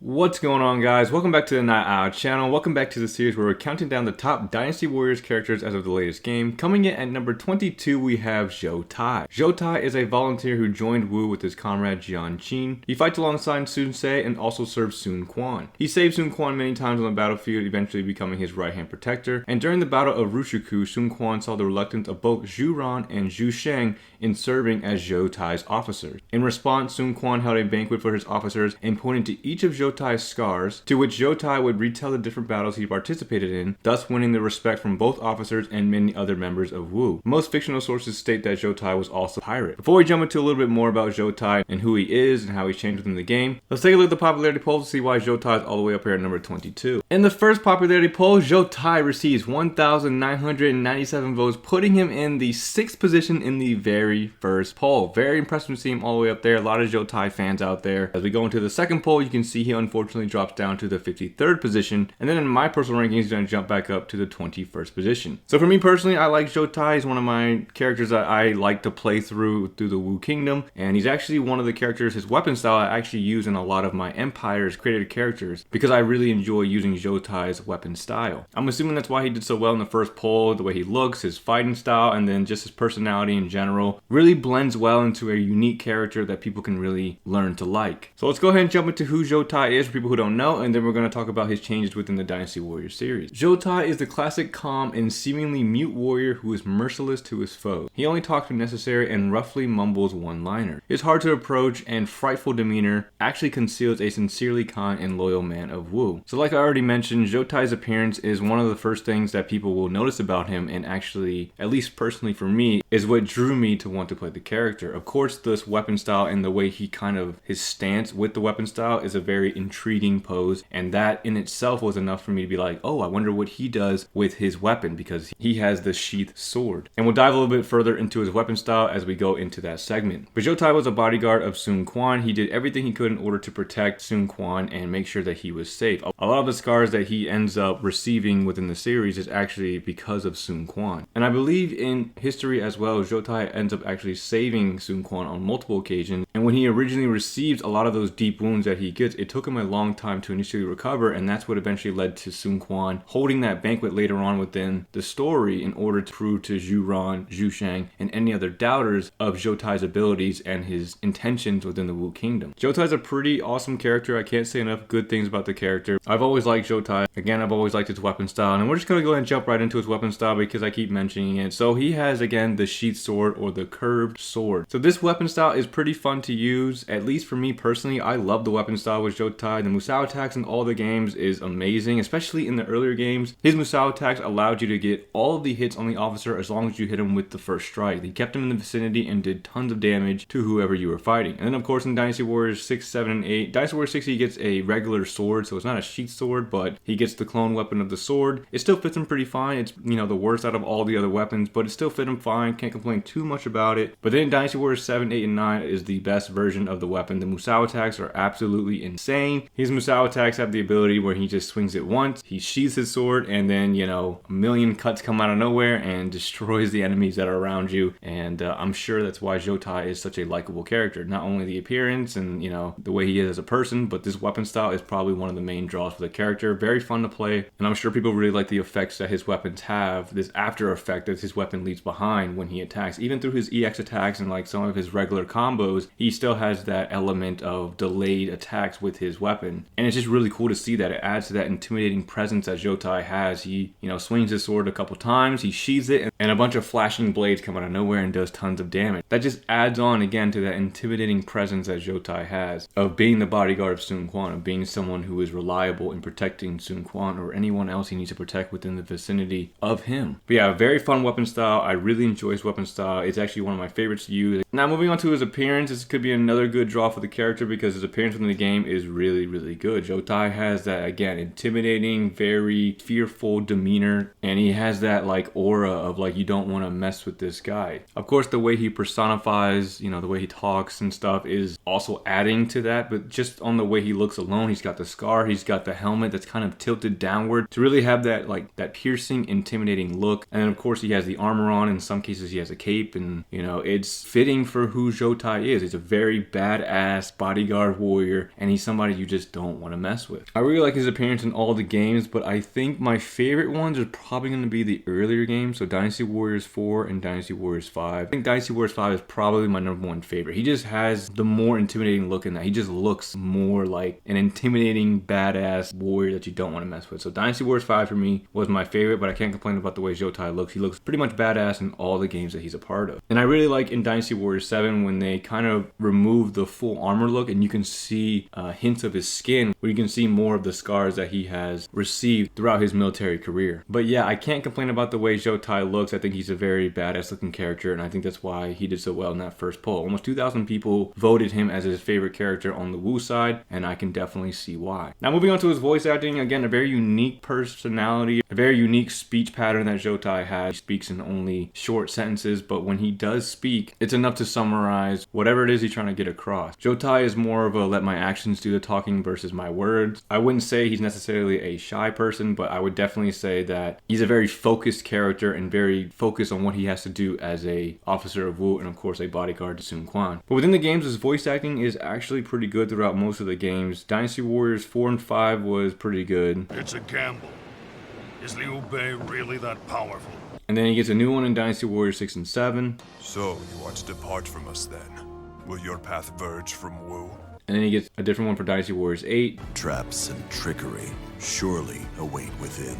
What's going on, guys? Welcome back to the Nightowl channel. Welcome back to the series where we're counting down the top Dynasty Warriors characters as of the latest game. Coming in at number 22, we have Zhou Tai. Zhou Tai is a volunteer who joined Wu with his comrade Jian Qin. He fights alongside Sun Ce and also serves Sun Quan. He saved Sun Quan many times on the battlefield, eventually becoming his right-hand protector. And during the Battle of Rushiku, Sun Quan saw the reluctance of both Zhu Ran and Zhu Sheng in serving as Zhou Tai's officers. In response, Sun Quan held a banquet for his officers and pointed to each of Zhou Tai's scars, to which Zhou Tai would retell the different battles he participated in, thus winning the respect from both officers and many other members of Wu. Most fictional sources state that Zhou Tai was also a pirate. Before we jump into a little bit more about Zhou Tai and who he is and how he's changed within the game, let's take a look at the popularity polls to see why Zhou Tai is all the way up here at number 22. In the first popularity poll, Zhou Tai receives 1,997 votes, putting him in the 6th position in the very first poll. Very impressive to see him all the way up there. A lot of Zhou Tai fans out there. As we go into the second poll, you can see he unfortunately drops down to the 53rd position, and then in my personal rankings, he's going to jump back up to the 21st position. So for me personally, I like Zhou Tai. He's one of my characters that I like to play through the Wu Kingdom, and he's actually one of the characters, his weapon style, I actually use in a lot of my Empire's created characters because I really enjoy using Zhou Tai's weapon style. I'm assuming that's why he did so well in the first poll. The way he looks, his fighting style, and then just his personality in general really blends well into a unique character that people can really learn to like. So let's go ahead and jump into who Zhou Tai is for people who don't know, and then we're going to talk about his changes within the Dynasty Warriors series. Zhou Tai is the classic calm and seemingly mute warrior who is merciless to his foes. He only talks when necessary and roughly mumbles one-liner. His hard to approach and frightful demeanor actually conceals a sincerely kind and loyal man of Wu. So like I already mentioned, Zhou Tai's appearance is one of the first things that people will notice about him, and actually, at least personally for me, is what drew me to want to play the character. Of course, this weapon style and the way he his stance with the weapon style is a very intriguing pose, and that in itself was enough for me to be like, oh, I wonder what he does with his weapon, because he has the sheath sword. And we'll dive a little bit further into his weapon style as we go into that segment. But Zhou Tai was a bodyguard of Sun Quan. He did everything he could in order to protect Sun Quan and make sure that he was safe. A lot of the scars that he ends up receiving within the series is actually because of Sun Quan. And I believe in history as well, Zhou Tai ends up actually saving Sun Quan on multiple occasions. And when he originally received a lot of those deep wounds that he gets, it took him a long time to initially recover, and that's what eventually led to Sun Quan holding that banquet later on within the story in order to prove to Zhu Ran, Zhu Sheng, and any other doubters of Zhou Tai's abilities and his intentions within the Wu Kingdom. Zhou Tai's a pretty awesome character. I can't say enough good things about the character. I've always liked Zhou Tai. Again, I've always liked his weapon style, and we're just going to go ahead and jump right into his weapon style because I keep mentioning it. So he has, again, the sheath sword or the curved sword. So this weapon style is pretty fun to use, at least for me personally. I love the weapon style with Zhou Tai. The Musou attacks in all the games is amazing, especially in the earlier games. His Musou attacks allowed you to get all of the hits on the officer as long as you hit him with the first strike. He kept him in the vicinity and did tons of damage to whoever you were fighting. And then of course in Dynasty Warriors 6, 7, and 8, Dynasty Warriors 6 he gets a regular sword, so it's not a sheath sword, but he gets the clone weapon of the sword. It still fits him pretty fine. It's, you know, the worst out of all the other weapons, but it still fit him fine. Can't complain too much about it. But then Dynasty Warriors 7, 8, and 9 is the best version of the weapon. The Musou attacks are absolutely insane. His Musou attacks have the ability where he just swings it once, he sheaths his sword, and then, you know, a million cuts come out of nowhere and destroys the enemies that are around you. And I'm sure that's why Zhou Tai is such a likable character. Not only the appearance and, you know, the way he is as a person, but this weapon style is probably one of the main draws for the character. Very fun to play, and I'm sure people really like the effects that his weapons have, this after effect that his weapon leaves behind when he attacks. Even through his EX attacks and like some of his regular combos, he still has that element of delayed attacks with his weapon, and it's just really cool to see that. It adds to that intimidating presence that Zhou Tai has. He, you know, swings his sword a couple times, he sheathes it, and a bunch of flashing blades come out of nowhere and does tons of damage. That just adds on again to that intimidating presence that Zhou Tai has of being the bodyguard of Sun Quan, of being someone who is reliable in protecting Sun Quan or anyone else he needs to protect within the vicinity of him. But yeah, very fun weapon style. I really enjoy his weapon style. It's actually one of my favorites to use. Now moving on to his appearance, this could be another good draw for the character because his appearance within the game is really, really good. Zhou Tai has that, again, intimidating, very fearful demeanor, and he has that like aura of like you don't want to mess with this guy. Of course, the way he personifies, you know, the way he talks and stuff is also adding to that, but just on the way he looks alone, he's got the scar, he's got the helmet that's kind of tilted downward to really have that like that piercing, intimidating look. And then of course he has the armor on. In some cases he has a cape, and you know, it's fitting for who Zhou Tai is. It's a very badass bodyguard warrior, and he's somebody you just don't want to mess with. I really like his appearance in all the games, but I think my favorite ones are probably going to be the earlier games, so Dynasty Warriors 4 and Dynasty Warriors 5. I think Dynasty Warriors 5 is probably my number one favorite. He just has the more intimidating look in that. He just looks more like an intimidating badass warrior that you don't want to mess with. So Dynasty Warriors 5 for me was my favorite, but I can't complain about the way Zhou Tai looks. He looks pretty much badass in all the games that he's a part of. And I really like in Dynasty Warriors 7 when they kind of remove the full armor look and you can see hints of his skin, where you can see more of the scars that he has received throughout his military career. But yeah, I can't complain about the way Zhou Tai looks. I think he's a very badass looking character, and I think that's why he did so well in that first poll. Almost 2,000 people voted him as his favorite character on the Wu side, and I can definitely see why. Now moving on to his voice acting, again, a very unique personality, a very unique speech pattern that Zhou Tai has. He speaks in only short sentences, but when he does speak, it's enough to summarize whatever it is he's trying to get across. Zhou Tai is more of a let my actions do the talking versus my words. I wouldn't say he's necessarily a shy person, but I would definitely say that he's a very focused character and very focused on what he has to do as a officer of Wu and of course a bodyguard to Sun Quan. But within the games, his voice acting is actually pretty good throughout most of the games. Dynasty Warriors 4 and 5 was pretty good. It's a gamble. Is Liu Bei really that powerful? And then he gets a new one in Dynasty Warriors 6 and 7. So, you want to depart from us then? Will your path verge from Wu? And then he gets a different one for Dynasty Warriors 8. Traps and trickery surely await within.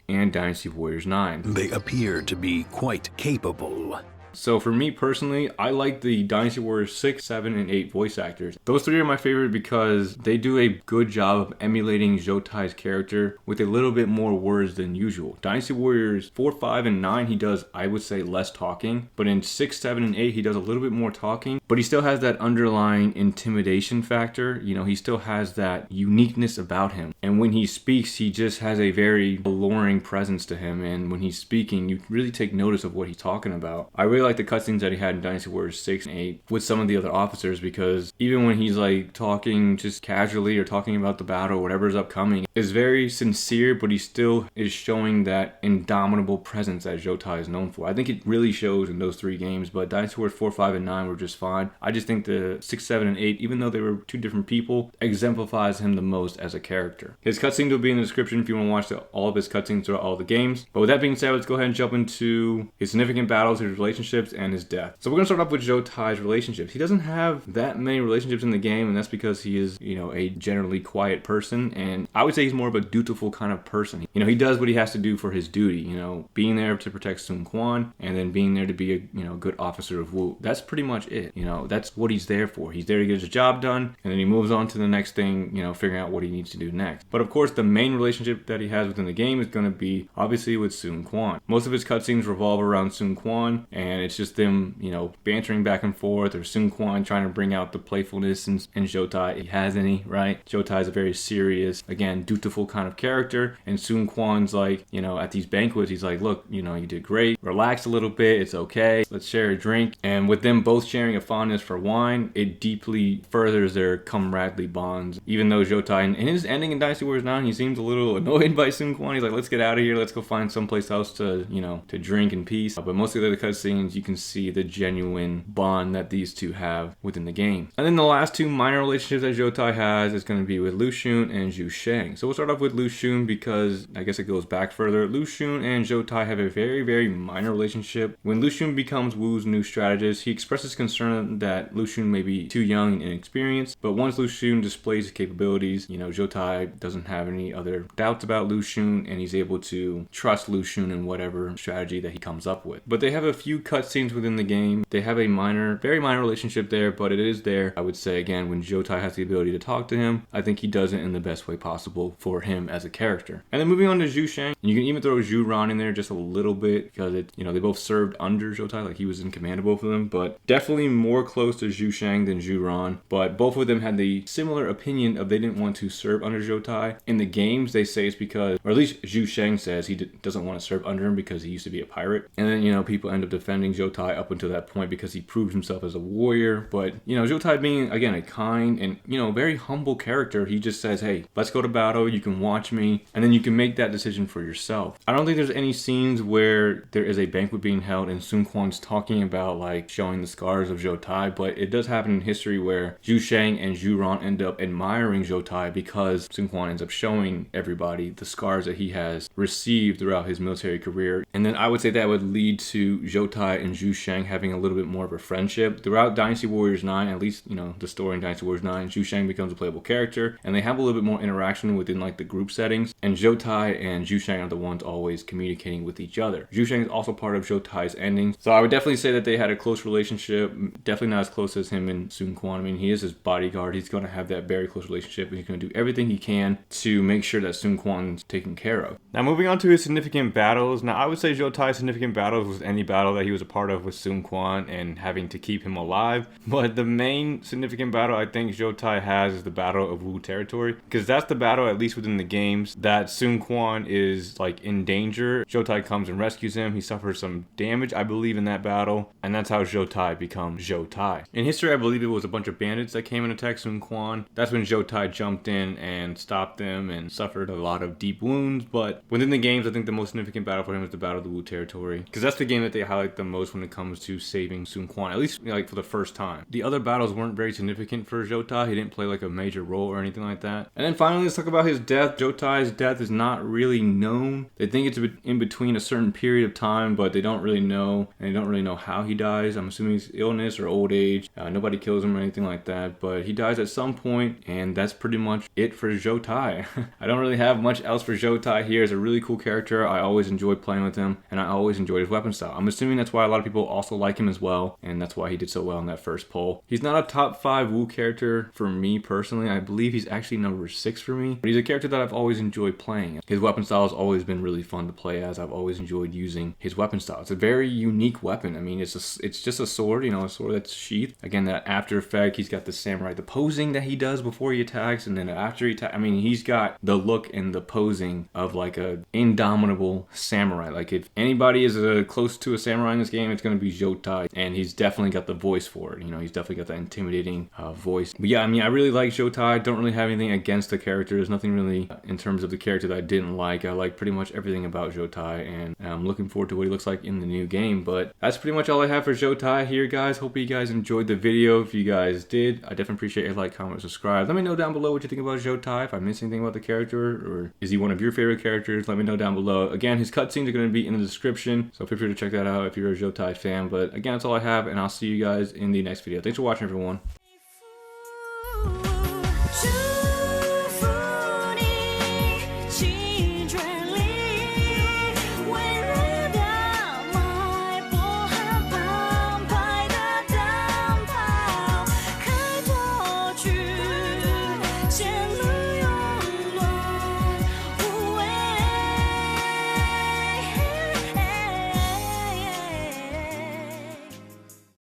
And Dynasty Warriors 9. They appear to be quite capable. So for me personally, I like the Dynasty Warriors 6, 7, and 8 voice actors. Those three are my favorite because they do a good job of emulating Zhou Tai's character with a little bit more words than usual. Dynasty Warriors 4, 5, and 9, he does, I would say, less talking. But in 6, 7, and 8, he does a little bit more talking. But he still has that underlying intimidation factor. You know, he still has that uniqueness about him. And when he speaks, he just has a very alluring presence to him. And when he's speaking, you really take notice of what he's talking about. I really like the cutscenes that he had in Dynasty Warriors 6 and 8 with some of the other officers, because even when he's like talking just casually or talking about the battle or whatever's upcoming, it's very sincere, but he still is showing that indomitable presence that Zhou Tai is known for. I think it really shows in those three games, but Dynasty Warriors 4, 5, and 9 were just fine. I just think the 6, 7, and 8, even though they were two different people, exemplifies him the most as a character. His cutscenes will be in the description if you want to watch all of his cutscenes throughout all the games. But with that being said, let's go ahead and jump into his significant battles, his relationships, and his death. So we're going to start off with Zhou Tai's relationships. He doesn't have that many relationships in the game, and that's because he is, you know, a generally quiet person, and I would say he's more of a dutiful kind of person. You know, he does what he has to do for his duty, you know, being there to protect Sun Quan, and then being there to be a, you know, good officer of Wu. That's pretty much it. You know, that's what he's there for. He's there to get his job done, and then he moves on to the next thing, you know, figuring out what he needs to do next. But of course, the main relationship that he has within the game is going to be obviously with Sun Quan. Most of his cutscenes revolve around Sun Quan, and it's just them, you know, bantering back and forth, or Sun Quan trying to bring out the playfulness in Zhou Tai. He has any, right? Zhou Tai is a very serious, again, dutiful kind of character, and Sun Quan's like, you know, at these banquets, he's like, look, you know, you did great, relax a little bit, it's okay, let's share a drink. And with them both sharing a fondness for wine, it deeply furthers their comradely bonds. Even though Zhou Tai, in his ending in Dynasty Warriors 9, he seems a little annoyed by Sun Quan. He's like, let's get out of here, let's go find someplace else to, you know, to drink in peace. But mostly the cutscenes, you can see the genuine bond that these two have within the game. And then the last two minor relationships that Zhou Tai has is going to be with Lu Xun and Zhu Sheng. So we'll start off with Lu Xun because I guess it goes back further. Lu Xun and Zhou Tai have a very, very minor relationship. When Lu Xun becomes Wu's new strategist, he expresses concern that Lu Xun may be too young and inexperienced, but once Lu Xun displays his capabilities, you know, Zhou Tai doesn't have any other doubts about Lu Xun, and he's able to trust Lu Xun in whatever strategy that he comes up with. But they have a few cutscenes within the game. They have a minor, very minor relationship there, but it is there. I would say, again, when Zhou Tai has the ability to talk to him, I think he does it in the best way possible for him as a character. And then moving on to Zhu Sheng, and you can even throw Zhu Ran in there just a little bit because it, you know, they both served under Zhou Tai, like he was in command of both of them, but definitely more close to Zhu Sheng than Zhu Ran. But both of them had the similar opinion of they didn't want to serve under Zhou Tai. In the games, they say it's because, or at least Zhu Sheng says he doesn't want to serve under him because he used to be a pirate. And then, you know, people end up defending defending Zhou Tai up until that point because he proved himself as a warrior. But, you know, Zhou Tai being, again, a kind and, you know, very humble character, he just says, hey, let's go to battle, you can watch me, and then you can make that decision for yourself. I don't think there's any scenes where there is a banquet being held and Sun Quan's talking about, like, showing the scars of Zhou Tai, but it does happen in history where Zhu Shang and Zhu Ran end up admiring Zhou Tai because Sun Quan ends up showing everybody the scars that he has received throughout his military career. And then I would say that would lead to Zhou Tai and Zhu Shang having a little bit more of a friendship. Throughout Dynasty Warriors 9, at least, you know, the story in Dynasty Warriors 9, Zhu Shang becomes a playable character, and they have a little bit more interaction within, like, the group settings. And Zhou Tai and Zhu Shang are the ones always communicating with each other. Zhu Shang is also part of Zhou Tai's ending. So I would definitely say that they had a close relationship. Definitely not as close as him and Sun Quan. I mean, he is his bodyguard. He's going to have that very close relationship, and he's going to do everything he can to make sure that Sun Quan's taken care of. Now, moving on to his significant battles. Now, I would say Zhou Tai's significant battles was any battle that he was a part of with Sun Quan and having to keep him alive. But the main significant battle I think Zhou Tai has is the Battle of Wu Territory, because that's the battle, at least within the games, that Sun Quan is, like, in danger. Zhou Tai comes and rescues him. He suffers some damage, I believe, in that battle, and that's how Zhou Tai becomes Zhou Tai. In history, I believe it was a bunch of bandits that came and attacked Sun Quan. That's when Zhou Tai jumped in and stopped them and suffered a lot of deep wounds. But within the games, I think the most significant battle for him is the Battle of the Wu Territory, because that's the game that they highlight the most when it comes to saving Sun Quan, at least, like, for the first time. The other battles weren't very significant for Zhou Tai. He didn't play like a major role or anything like that. And then finally, let's talk about his death. Zhou Tai's death is not really known. They think it's in between a certain period of time, but they don't really know, and they don't really know how he dies. I'm assuming it's illness or old age. Nobody kills him or anything like that, but he dies at some point, and that's pretty much it for Zhou Tai. I don't really have much else for Zhou Tai here. He's a really cool character. I always enjoyed playing with him, and I always enjoyed his weapon style. I'm assuming that's why a lot of people also like him as well, and that's why he did so well in that first poll. He's not a top 5 Wu character for me personally. I believe he's actually number 6 for me, but he's a character that I've always enjoyed playing. His weapon style has always been really fun to play as. I've always enjoyed using his weapon style. It's a very unique weapon. I mean, it's just a sword, you know, a sword that's sheathed. Again, that after effect, he's got the samurai, the posing that he does before he attacks, and then after he attacks, I mean, he's got the look and the posing of like a indomitable samurai. Like, if anybody is close to a samurai in this game, it's going to be Zhou Tai, and he's definitely got the voice for it. You know, he's definitely got that intimidating voice. But yeah, I mean, I really like Zhou Tai. Don't really have anything against the character. There's nothing really in terms of the character that I didn't like. I like pretty much everything about Zhou Tai, and I'm looking forward to what he looks like in the new game. But that's pretty much all I have for Zhou Tai here, guys. Hope you guys enjoyed the video. If you guys did, I definitely appreciate your like, comment, subscribe. Let me know down below what you think about Zhou Tai. If I missed anything about the character, or is he one of your favorite characters, let me know down below. Again, his cutscenes are going to be in the description, so feel free to check that out if you're a Zhou Tai fan. But again, that's all I have, and I'll see you guys in the next video. Thanks for watching, everyone.